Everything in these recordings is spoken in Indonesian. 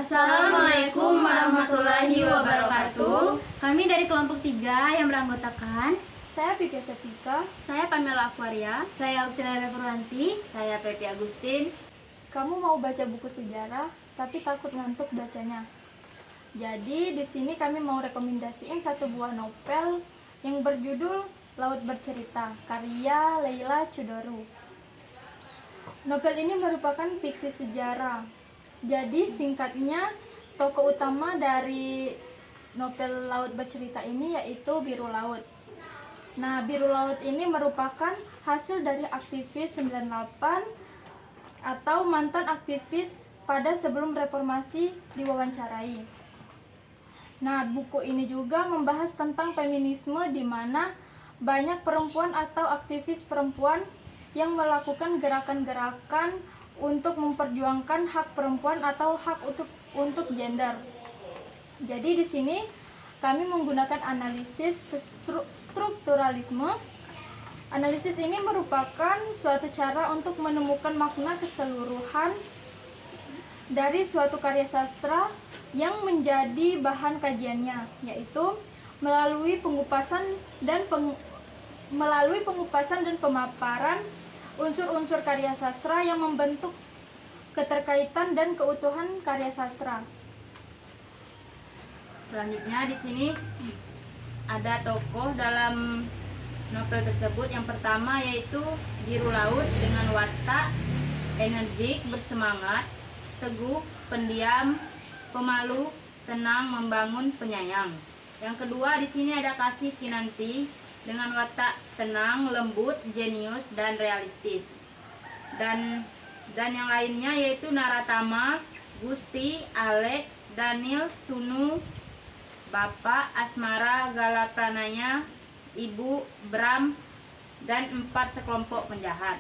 Assalamualaikum warahmatullahi wabarakatuh. Kami dari kelompok 3 yang beranggotakan Saya Pika Setika. Saya Pamela Aquaria. saya Octavia Purwanti. Saya Pepi Agustin. Kamu mau baca buku sejarah, tapi takut ngantuk bacanya. Jadi di sini kami mau rekomendasiin satu buah novel yang berjudul Laut Bercerita, karya Leila Chudoro. Novel ini merupakan fiksi sejarah. Jadi singkatnya, tokoh utama dari novel Laut Bercerita ini yaitu Biru Laut. Nah, Biru Laut ini merupakan hasil dari aktivis 98 atau mantan aktivis pada sebelum reformasi diwawancarai. Nah, buku ini juga membahas tentang feminisme di mana banyak perempuan atau aktivis perempuan yang melakukan gerakan-gerakan untuk memperjuangkan hak perempuan atau hak untuk gender. Jadi di sini kami menggunakan analisis strukturalisme. Analisis ini merupakan suatu cara untuk menemukan makna keseluruhan dari suatu karya sastra yang menjadi bahan kajiannya, yaitu melalui pengupasan dan pemaparan unsur-unsur karya sastra yang membentuk keterkaitan dan keutuhan karya sastra. Selanjutnya di sini ada tokoh dalam novel tersebut. Yang pertama yaitu Biru Laut dengan watak energik, bersemangat, teguh, pendiam, pemalu, tenang, membangun, penyayang. Yang kedua di sini ada Kasih Kinanti dengan watak tenang, lembut, jenius, dan realistis. Dan yang lainnya yaitu Naratama, Gusti, Alek, Daniel, Sunu, Bapak, Asmara, Galapranaya, Ibu, Bram, dan 4 sekelompok penjahat.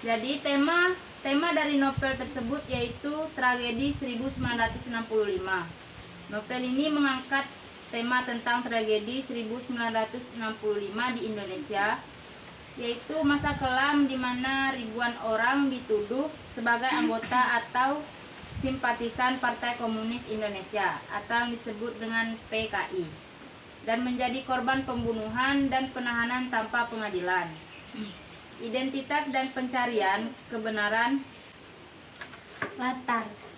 Jadi tema dari novel tersebut yaitu tragedi 1965. Novel ini mengangkat tema tentang tragedi 1965 di Indonesia, yaitu masa kelam di mana ribuan orang dituduh sebagai anggota atau simpatisan Partai Komunis Indonesia atau yang disebut dengan PKI, dan menjadi korban pembunuhan dan penahanan tanpa pengadilan. Identitas dan pencarian kebenaran.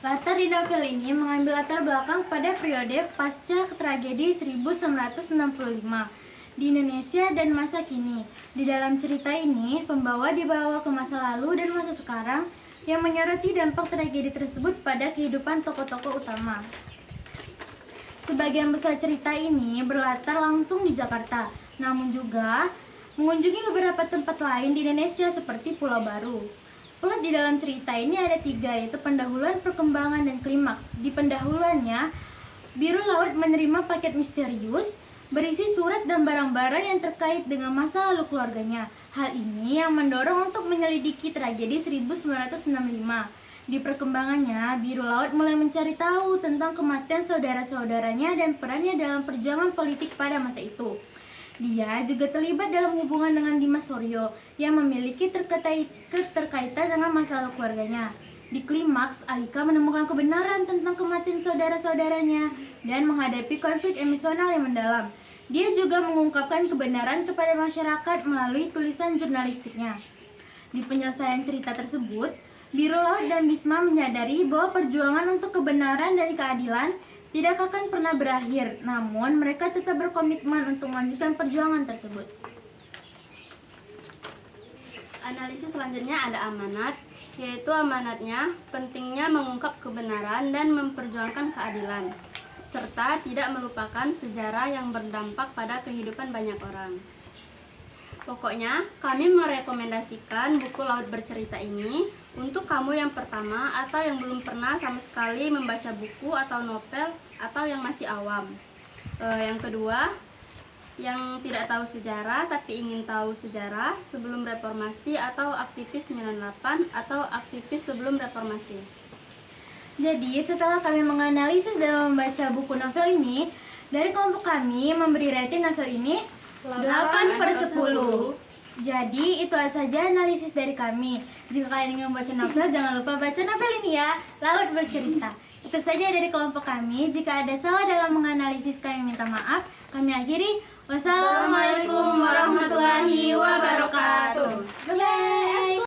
Latar di novel ini mengambil latar belakang pada periode pasca tragedi 1965 di Indonesia dan masa kini. Di dalam cerita ini, pembawa dibawa ke masa lalu dan masa sekarang yang menyoroti dampak tragedi tersebut pada kehidupan tokoh-tokoh utama. Sebagian besar cerita ini berlatar langsung di Jakarta, namun juga mengunjungi beberapa tempat lain di Indonesia seperti Pulau Baru. Plot di dalam cerita ini ada 3, yaitu pendahuluan, perkembangan, dan klimaks. Di pendahuluannya, Biru Laut menerima paket misterius berisi surat dan barang-barang yang terkait dengan masa lalu keluarganya. Hal ini yang mendorong untuk menyelidiki tragedi 1965. Di perkembangannya, Biru Laut mulai mencari tahu tentang kematian saudara-saudaranya dan perannya dalam perjuangan politik pada masa itu. Dia juga terlibat dalam hubungan dengan Dimas Suryo yang memiliki keterkaitan dengan masa lalu keluarganya. Di klimaks, Alika menemukan kebenaran tentang kematian saudara-saudaranya dan menghadapi konflik emosional yang mendalam. Dia juga mengungkapkan kebenaran kepada masyarakat melalui tulisan jurnalistiknya. Di penyelesaian cerita tersebut, Biru Laut dan Bisma menyadari bahwa perjuangan untuk kebenaran dan keadilan tidak akan pernah berakhir, namun mereka tetap berkomitmen untuk melanjutkan perjuangan tersebut. Analisis selanjutnya ada amanat, yaitu amanatnya pentingnya mengungkap kebenaran dan memperjuangkan keadilan, serta tidak melupakan sejarah yang berdampak pada kehidupan banyak orang. Pokoknya, kami merekomendasikan buku Laut Bercerita ini untuk kamu yang pertama atau yang belum pernah sama sekali membaca buku atau novel atau yang masih awam. Yang kedua, yang tidak tahu sejarah tapi ingin tahu sejarah sebelum reformasi atau aktivis 98 atau aktivis sebelum reformasi. Jadi, setelah kami menganalisis dan membaca buku novel ini, dari kelompok kami memberi rating novel ini 8/10. Jadi itu saja analisis dari kami. Jika kalian ingin membaca novel, jangan lupa baca novel ini ya, Laut Bercerita. Itu saja dari kelompok kami. Jika ada salah dalam menganalisis, kami minta maaf. Kami akhiri. Wassalamualaikum warahmatullahi wabarakatuh. Bye.